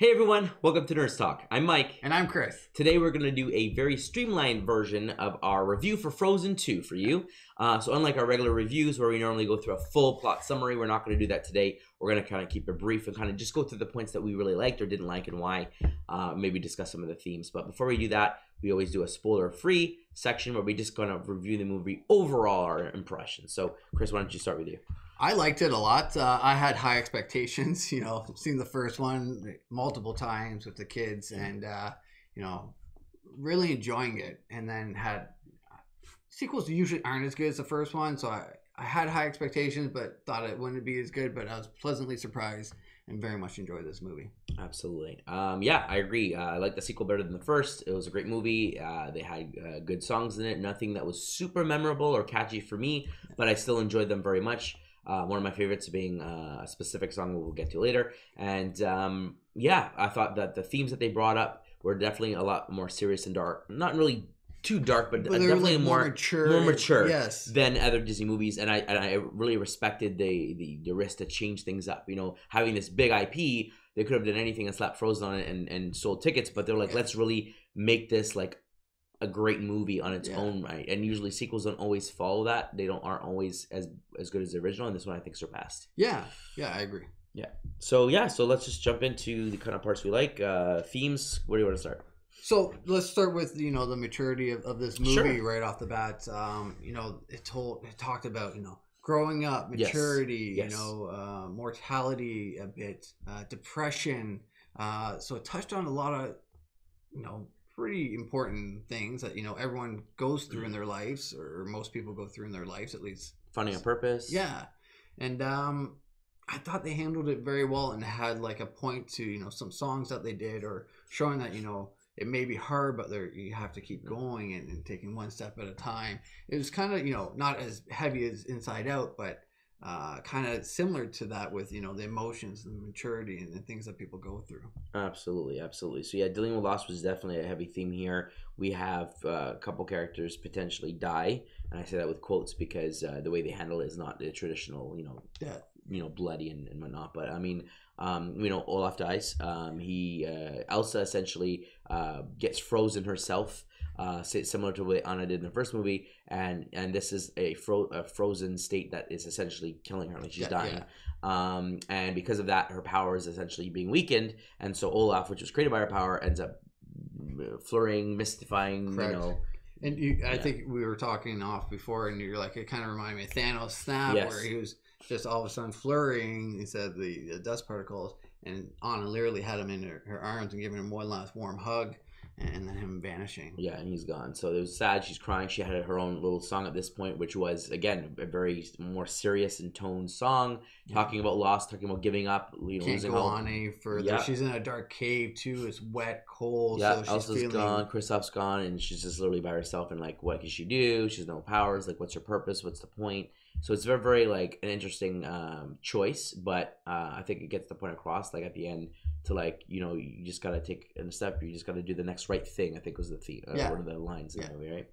Hey everyone, welcome to Nurse Talk. I'm Mike. And I'm Chris. Today we're going to do a very streamlined version of our review for Frozen 2 for you. So unlike our regular reviews where we normally go through a full plot summary, we're not going to do that today. We're going to kind of keep it brief and kind of just go through the points that we really liked or didn't like and why. Maybe discuss some of the themes. But before we do that, we always do a spoiler-free section where we just going to review the movie overall, our impressions. So Chris, why don't you start with you? I liked it a lot. I had high expectations, seen the first one multiple times with the kids and, really enjoying it. And then had sequels usually aren't as good as the first one. So I had high expectations, but thought it wouldn't be as good. But I was pleasantly surprised and very much enjoyed this movie. Absolutely. Yeah, I agree. I like the sequel better than the first. It was a great movie. They had good songs in it. Nothing that was super memorable or catchy for me, but I still enjoyed them very much. One of my favorites being a specific song we'll get to later. And yeah, I thought that the themes that they brought up were definitely a lot more serious and dark. Not really too dark, but definitely like more mature yes, than other Disney movies. And I really respected the risk to change things up. Having this big IP, they could have done anything and slapped Frozen on it and sold tickets, but they're like, let's really make this like a great movie on its own right. And usually sequels don't always follow that. They aren't always as good as the original, and this one I think surpassed. Yeah, I agree. So let's just jump into the kind of parts we like. Themes, where do you want to start? So let's start with the maturity of this movie. Sure. Right off the bat. It talked about growing up, maturity, Yes. mortality a bit, depression. So it touched on a lot of pretty important things that everyone goes through in their lives, or most people go through in their lives, at least. Finding a purpose. Yeah, and I thought they handled it very well and had like a point to some songs that they did, or showing that it may be hard, but you have to keep going and taking one step at a time. It was kind of not as heavy as Inside Out, but kind of similar to that with the emotions and the maturity and the things that people go through. Absolutely. So yeah, dealing with loss was definitely a heavy theme here. We have a couple characters potentially die, and I say that with quotes because the way they handle it is not the traditional Death. Bloody and whatnot. But I mean, Olaf dies. Elsa essentially gets frozen herself. Similar to what Anna did in the first movie, and this is a frozen state that is essentially killing her, like she's dying. And because of that, her power is essentially being weakened, and so Olaf, which was created by her power, ends up flurrying, mystifying. Correct. And I think we were talking off before, and you're like, it kind of reminded me of Thanos Snap, where he was just all of a sudden flurrying. He said the dust particles, and Anna literally had him in her arms and giving him one last warm hug. And then him vanishing. Yeah, and he's gone. So it was sad. She's crying. She had her own little song at this point, which was, again, a very more serious in tone song, talking about loss, talking about giving up. Can't go on any further. She's in a dark cave, too. It's wet, cold. Yeah, so Elsa's gone. Kristoff's gone, and she's just literally by herself. And, like, what can she do? She has no powers. Like, what's her purpose? What's the point? So it's very, very, like, an interesting choice. But I think it gets the point across, like, at the end, to like you just gotta take a step, you just gotta do the next right thing, I think was the theme, one of the lines in the movie, right?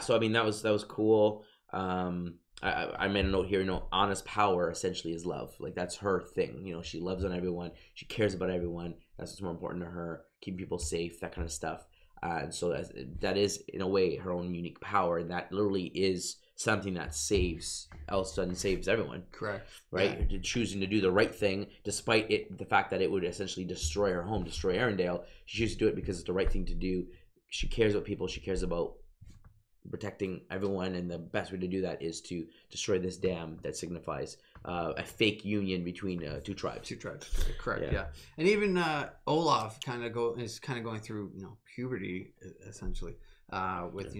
So I mean that was cool. I made a note here, Anna's power essentially is love. Like that's her thing, she loves on everyone, she cares about everyone, that's what's more important to her, keeping people safe, that kind of stuff. And so that is in a way her own unique power, and that literally is something that saves Elsa and saves everyone. Correct. Right? Yeah. Choosing to do the right thing, despite the fact that it would essentially destroy her home, destroy Arendelle. She chooses to do it because it's the right thing to do. She cares about people. She cares about protecting everyone, and the best way to do that is to destroy this dam that signifies a fake union between two tribes. Correct. Yeah. And even Olaf is going through puberty essentially, with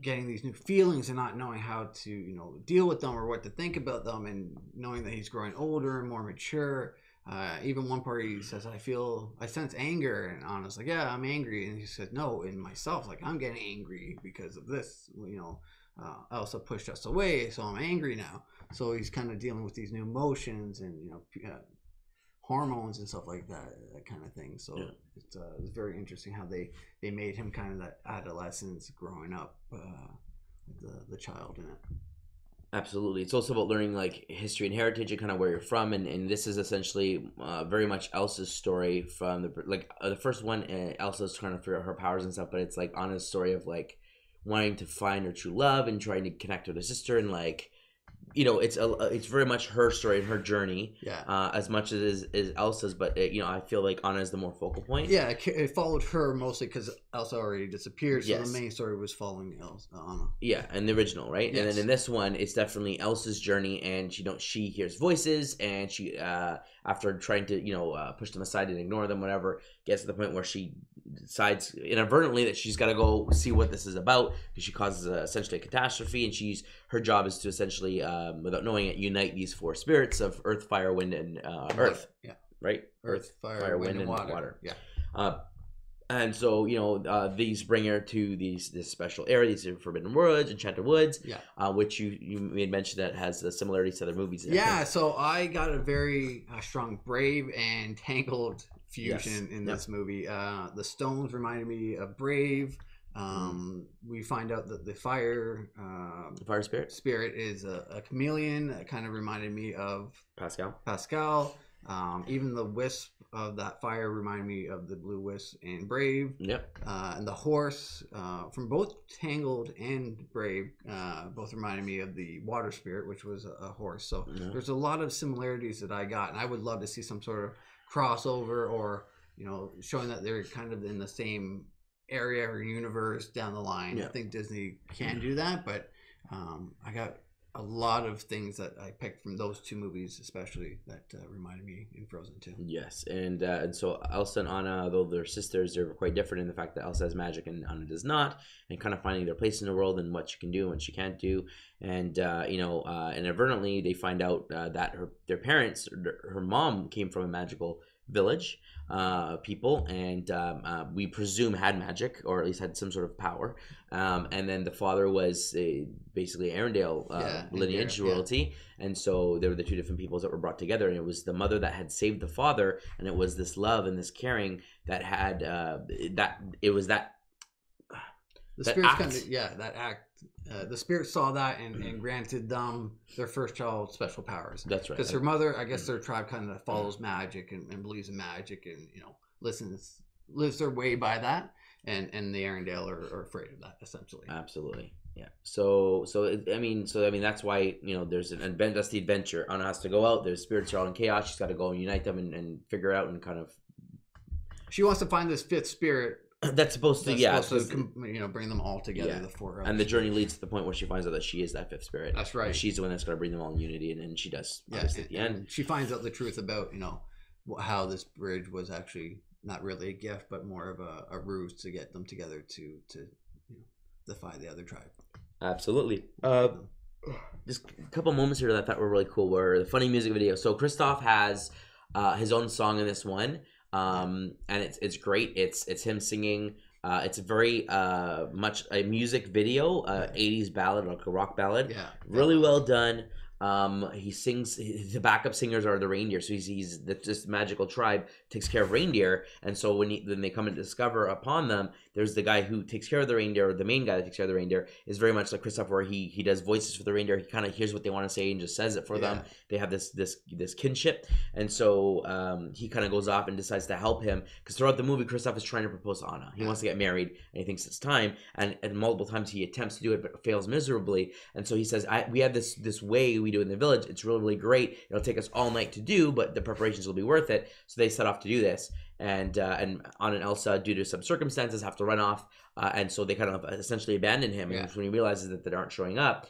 getting these new feelings and not knowing how to deal with them or what to think about them, and knowing that he's growing older and more mature. Even one part he says, I sense anger, and Anna's like, yeah, I'm angry, and he said, no, in myself, like I'm getting angry because of this, Elsa pushed us away, so I'm angry now. So he's kind of dealing with these new emotions and hormones and stuff like that kind of thing. So it's very interesting how they made him kind of that adolescence growing up, the child in it. Absolutely. It's also about learning like history and heritage and kind of where you're from. And this is essentially very much Elsa's story from the first one. Elsa's trying to figure out her powers and stuff, but it's like Anna's story of like wanting to find her true love and trying to connect with her sister and like it's very much her story and her journey, as much as is Elsa's. But I feel like Anna is the more focal point. Yeah, it followed her mostly because Elsa already disappeared, so the main story was following Anna. Yeah, and the original, right? Yes. And then in this one, it's definitely Elsa's journey, and she hears voices, and she after trying to push them aside and ignore them, whatever, gets to the point where she decides inadvertently that she's got to go see what this is about because she causes essentially a catastrophe, and her job is to essentially, without knowing it, unite these four spirits of earth, fire, wind, and earth. Yeah. Right? Earth, fire, wind, and water. Yeah. And so, these bring her to this special area, these Forbidden Woods, Enchanted Woods, which you made mention that has similarities to other movies. Yeah, so I got a very strong Brave and Tangled fusion in this movie. The stones reminded me of Brave. We find out that the fire spirit is a chameleon. It kind of reminded me of Pascal. Even the wisp of that fire reminded me of the blue wisp in Brave. Yep. And the horse from both Tangled and Brave both reminded me of the water spirit, which was a horse. So there's a lot of similarities that I got, and I would love to see some sort of crossover or showing that they're kind of in the same area or universe down the line. I think Disney can do that, but I got a lot of things that I picked from those two movies, especially that reminded me in Frozen 2. Yes, and so Elsa and Anna, though they're sisters, they're quite different in the fact that Elsa has magic and Anna does not, and kind of finding their place in the world and what she can do and what she can't do, and inadvertently they find out that their parents, her mom, came from a magical village people, and we presume had magic or at least had some sort of power, and then the father was basically Arendelle lineage royalty, and so there were the two different peoples that were brought together, and it was the mother that had saved the father, and it was this love and this caring that had the spirits that act. The spirit saw that and granted them their first child special powers. That's right. Because her mother, I guess their tribe kind of follows magic and believes in magic and lives their way by that. And the Arendelle are afraid of that, essentially. Absolutely. Yeah. So that's why there's that's the adventure. Anna has to go out. There's spirits are all in chaos. She's got to go and unite them and figure out and kind of. She wants to find this fifth spirit. That's supposed to bring them all together. The four and the journey leads to the point where she finds out that she is that fifth spirit. That's right. And she's the one that's going to bring them all in unity, and she does. Yeah, at the end, she finds out the truth about how this bridge was actually not really a gift, but more of a ruse to get them together to defy the other tribe. Absolutely. Just a couple moments here that I thought were really cool were the funny music video. So Kristoff has his own song in this one. And it's great. It's him singing. It's very much a music video, 80s ballad, like a rock ballad. Yeah, really well done. He sings. The backup singers are the reindeer, so he's this magical tribe takes care of reindeer, and so when they come and discover upon them, there's the guy who takes care of the reindeer, or the main guy that takes care of the reindeer is very much like Kristoff, where he does voices for the reindeer. He kind of hears what they want to say and just says it for them. They have this kinship, and so he kind of goes off and decides to help him because throughout the movie, Kristoff is trying to propose to Anna. He wants to get married, and he thinks it's time, and multiple times he attempts to do it but fails miserably, and so he says, we have this way we do in the village. It's really, really great. It'll take us all night to do, but the preparations will be worth it. So they set off to do this, and Anna and Elsa, due to some circumstances, have to run off, and so they kind of essentially abandon him. And when he realizes that they aren't showing up,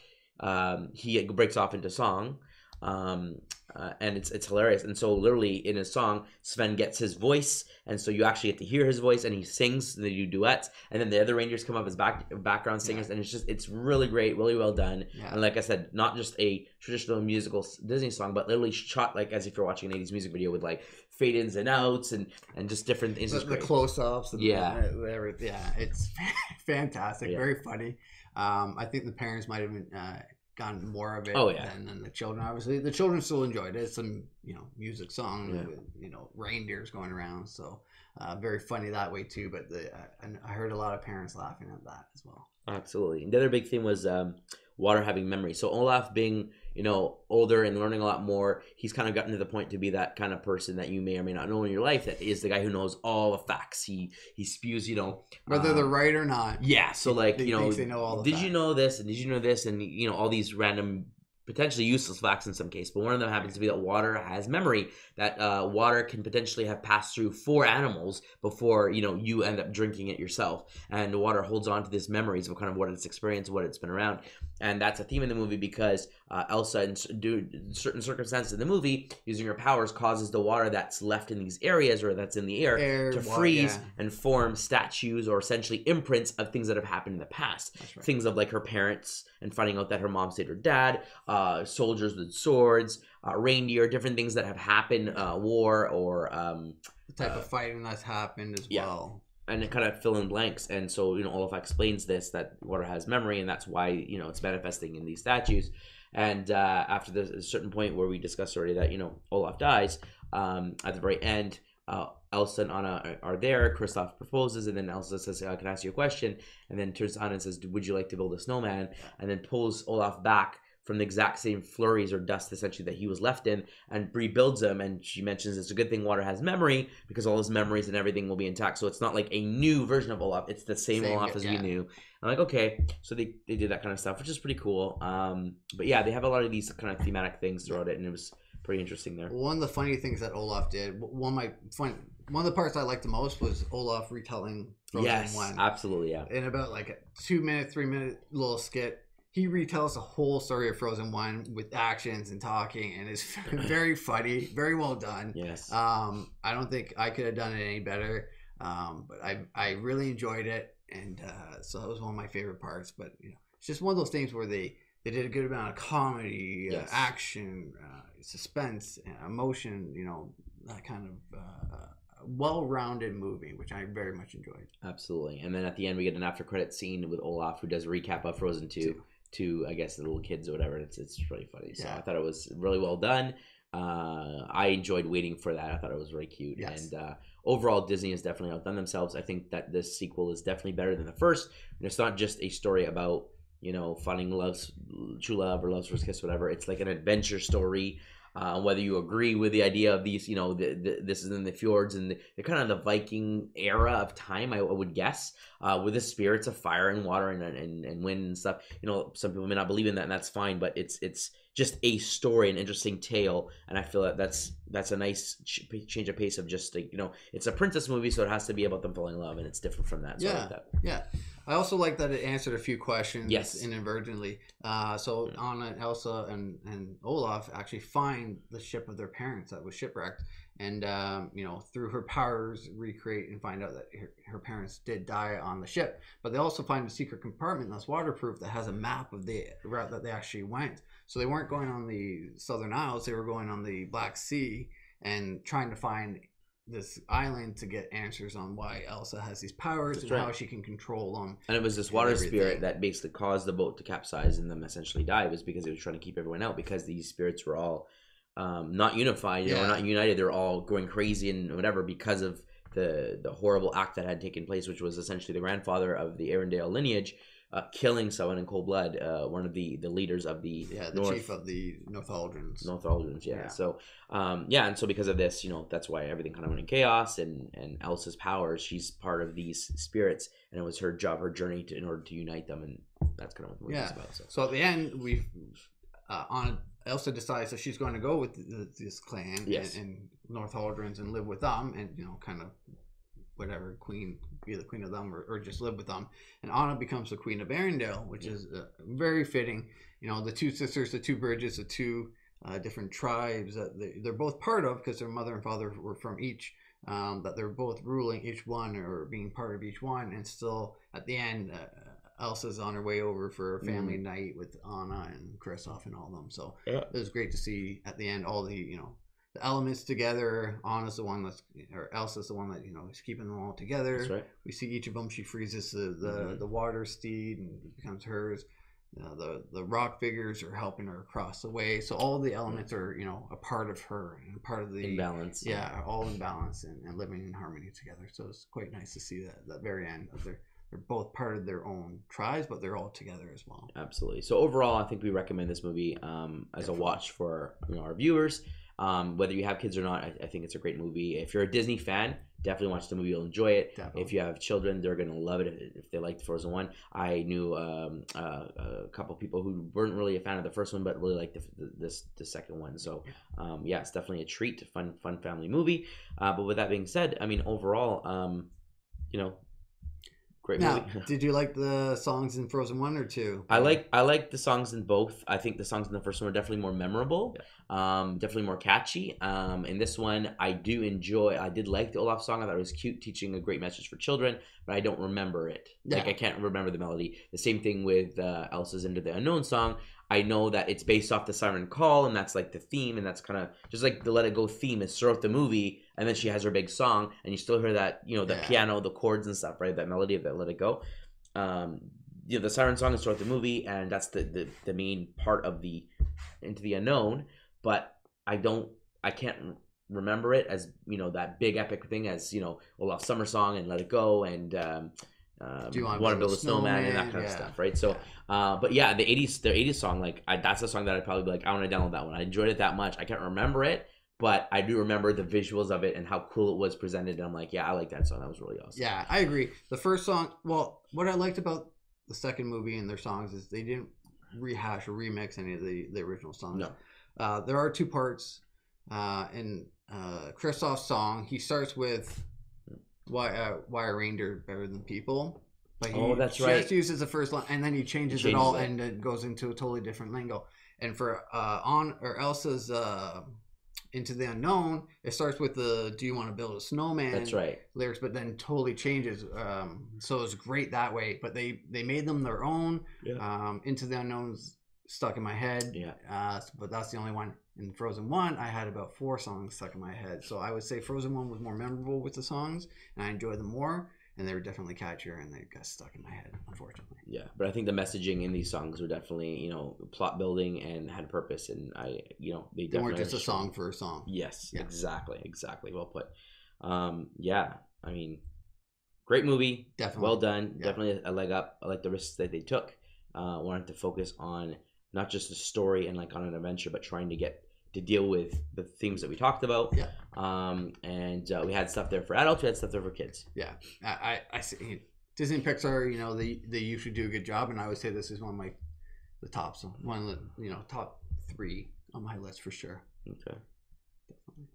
he breaks off into song. And it's hilarious. And so literally in his song, Sven gets his voice, and so you actually get to hear his voice, and he sings, and they do duets, and then the other reindeers come up as background singers, and it's really great, really well done. And like I said, not just a traditional musical Disney song, but literally shot like as if you're watching an 80s music video with like fade ins and outs and just different things. The close-ups and it's fantastic. Very funny. I think the parents might have been gotten more of it than the children. Obviously the children still enjoyed it. It's some music song with reindeers going around, so very funny that way too. But I heard a lot of parents laughing at that as well. Absolutely. And the other big thing was water having memory. So Olaf being, you know, older and learning a lot more, he's kind of gotten to the point to be that kind of person that you may or may not know in your life, that is the guy who knows all the facts. He spews, you know, whether they're right or not. yeah. So like, He you know, thinks they know all the did facts. you know this and did you know this, and you know all these random, potentially useless facts in some case, but one of them happens to be that water has memory, that water can potentially have passed through 4 animals before, you know, you end up drinking it yourself, and the water holds on to these memories of kind of what it's experienced, what it's been around. And that's a theme in the movie, because Elsa, in certain circumstances in the movie, using her powers causes the water that's left in these areas, or that's in the air, to freeze and form statues, or essentially imprints of things that have happened in the past. That's right. Things of like her parents and finding out that her mom saved her dad, soldiers with swords, reindeer, different things that have happened, war, or The type of fighting that's happened as yeah. well. And it kind of fill in blanks. And so, you know, Olaf explains this, that water has memory, and that's why, you know, it's manifesting in these statues. And after a certain point where we discussed already that, you know, Olaf dies, at the very end, Elsa and Anna are there. Kristoff proposes, and then Elsa says, "I can ask you a question," and then turns to Anna and says, "Would you like to build a snowman?" And then pulls Olaf back from the exact same flurries or dust essentially that he was left in, and rebuilds him. And she mentions it's a good thing water has memory, because all his memories and everything will be intact. So it's not like a new version of Olaf, it's the same Olaf as we knew. I'm like, okay, so they did that kind of stuff, which is pretty cool. But yeah, they have a lot of these kind of thematic things throughout it, and it was pretty interesting there. One of the funny things that Olaf did, one of the parts I liked the most was Olaf retelling Frozen 1. Absolutely, yeah. In about like a 2-minute, 3-minute little skit, he retells the whole story of Frozen 1 with actions and talking, and it's very funny, very well done. Yes. I don't think I could have done it any better, but I really enjoyed it, and so that was one of my favorite parts. But you know, it's just one of those things where they did a good amount of comedy, Yes. action, suspense, emotion. You know, that kind of well-rounded movie, which I very much enjoyed. Absolutely. And then at the end, we get an after-credit scene with Olaf, who does a recap of Frozen 2. To I guess the little kids or whatever. It's really funny. So I thought it was really well done. I enjoyed waiting for that. I thought it was really cute. Yes. And overall, Disney has definitely outdone themselves. I think that this sequel is definitely better than the first. And it's not just a story about, you know, finding true love or love's first kiss, whatever. It's like an adventure story. Whether you agree with the idea of these, you know, this is in the fjords and the kind of the Viking era of time, I would guess, with the spirits of fire and water and wind and stuff. You know, some people may not believe in that, and that's fine. But it's just a story, an interesting tale, and I feel that that's a nice change of pace of just like, you know, it's a princess movie, so it has to be about them falling in love, and it's different from that. So I like that. Yeah. I also like that it answered a few questions Yes. inadvertently. So Anna, Elsa, and Olaf actually find the ship of their parents that was shipwrecked, and you know, through her powers, recreate and find out that her parents did die on the ship. But they also find a secret compartment that's waterproof that has a map of the route that they actually went. So they weren't going on the Southern Isles; they were going on the Black Sea and trying to find this island to get answers on why Elsa has these powers and how she can control them. And it was this water spirit that basically caused the boat to capsize and them essentially die. It was because it was trying to keep everyone out, because these spirits were all not unified, you know, not united. They're all going crazy and whatever because of the horrible act that had taken place, which was essentially the grandfather of the Arendelle lineage killing someone in cold blood, one of the leaders of the chief of the Northaldrins. Yeah. So and so because of this, you know, that's why everything kind of went in chaos. And Elsa's powers, she's part of these spirits, and it was her job, her journey in order to unite them, and that's kind of what the movie's about. So at the end, we Elsa decides that she's going to go with this clan and Northaldrins and live with them, and you know, kind of whatever, be the queen of them, or just live with them. And Anna becomes the queen of Arendelle, which is very fitting. You know, the two sisters, the two bridges, the two different tribes that they're both part of, because their mother and father were from each, that they're both ruling each one or being part of each one. And still at the end, Elsa's on her way over for a family night with Anna and Kristoff and all of them. So it was great to see at the end all the, you know, the elements together. Anna's the one or Elsa's the one that, you know, is keeping them all together. That's right. We see each of them. She freezes the water steed and it becomes hers. The rock figures are helping her across the way. So all the elements are, you know, a part of her and part of the in balance. Yeah, all in balance and living in harmony together. So it's quite nice to see that very end of they're both part of their own tribes, but they're all together as well. Absolutely. So overall, I think we recommend this movie as a watch for our viewers. Whether you have kids or not, I think it's a great movie. If you're a Disney fan, definitely watch the movie. You'll enjoy it. Definitely. If you have children, they're going to love it if they liked Frozen 1. I knew a couple people who weren't really a fan of the first one, but really liked the second one. So, yeah, it's definitely a treat. Fun family movie. But with that being said, I mean, overall, great movie. Now, did you like the songs in Frozen 1 or 2? I like the songs in both. I think the songs in the first one are definitely more memorable, definitely more catchy. In this one, I did like the Olaf song. I thought it was cute, teaching a great message for children, but I don't remember it. Yeah. Like, I can't remember the melody. The same thing with Elsa's Into the Unknown song. I know that it's based off the Siren Call, and that's like the theme, and that's kind of just like the Let It Go theme is throughout the movie, and then she has her big song, and you still hear that, the piano, the chords and stuff, right? That melody of that Let It Go. The Siren song is throughout the movie, and that's the main part of the Into the Unknown, but I can't remember it as, that big epic thing as, Olaf's Summer Song and Let It Go and Do You Want to Build a Snowman and that kind of stuff, right? So, but yeah, the 80s song, like, that's a song that I'd probably be like, I want to download that one. I enjoyed it that much. I can't remember it, but I do remember the visuals of it and how cool it was presented. And I'm like, yeah, I like that song. That was really awesome. Yeah, I agree. The first song, well, what I liked about the second movie and their songs is they didn't rehash or remix any of the original songs. No. There are two parts. In Kristoff's song, he starts with why are reindeer better than people? But he that's just right. uses the first line, and then he changes it all, and it goes into a totally different lingo. And for Elsa's Into the Unknown, it starts with the "Do you want to build a snowman?" That's right. Lyrics, but then totally changes. So it's great that way. But they made them their own. Yeah. Into the Unknown's stuck in my head. Yeah. But that's the only one. In Frozen 1, I had about 4 songs stuck in my head. So I would say Frozen 1 was more memorable with the songs, and I enjoyed them more. And they were definitely catchier, and they got stuck in my head, unfortunately. Yeah, but I think the messaging in these songs were definitely, plot building and had purpose, and they weren't just a song for a song. Yes, yeah. Exactly, well put. Yeah, I mean, great movie, definitely well done, definitely a leg up. I like the risks that they took. Wanted to focus on not just the story and like on an adventure, but trying to deal with the themes that we talked about. Yeah. And we had stuff there for adults, we had stuff there for kids. Yeah. I see. Disney and Pixar, they usually do a good job, and I would say this is one of the tops, one of the top 3 on my list for sure. Okay. Definitely.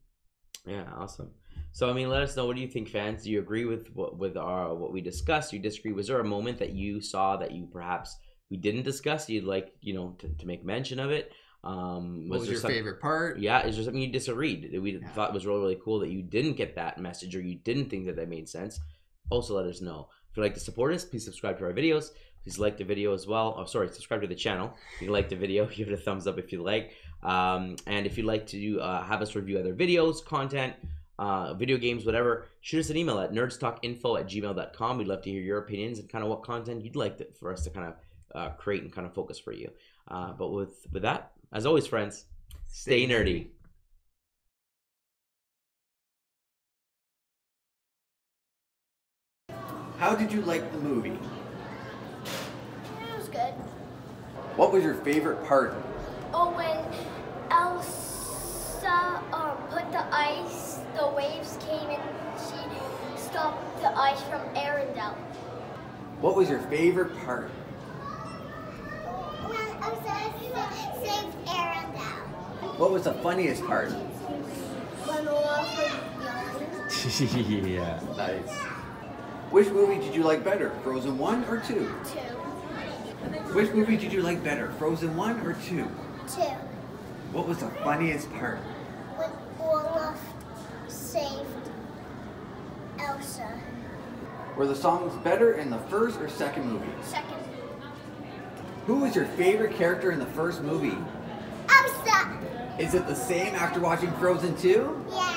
Yeah, awesome. So I mean, let us know, what do you think, fans? Do you agree with what we discussed? Do you disagree? Was there a moment that you saw that you perhaps we didn't discuss, you'd like to make mention of it? What was your favorite part? Yeah, is there something you disagreed that we thought was really, really cool that you didn't get that message, or you didn't think that made sense? Also, let us know. If you'd like to support us, please subscribe to our videos. Please like the video as well. Subscribe to the channel. If you like the video, give it a thumbs up if you like. And if you'd like to have us review other videos, content, video games, whatever, shoot us an email at nerdstalkinfo@gmail.com. We'd love to hear your opinions and kind of what content you'd like for us to kind of create and kind of focus for you. But with that, as always, friends, stay nerdy. How did you like the movie? It was good. What was your favorite part? Oh, when Elsa put the ice, the waves came and she stopped the ice from Arendelle. What was your favorite part? When Elsa saved Arendelle. What was the funniest part? When Olaf was young. Yeah, nice. Which movie did you like better, Frozen 1 or 2? 2. Which movie did you like better, Frozen 1 or 2? 2. What was the funniest part? When Olaf saved Elsa. Were the songs better in the first or second movie? Second. Who was your favorite character in the first movie? Elsa. Is it the same after watching Frozen 2? Yeah.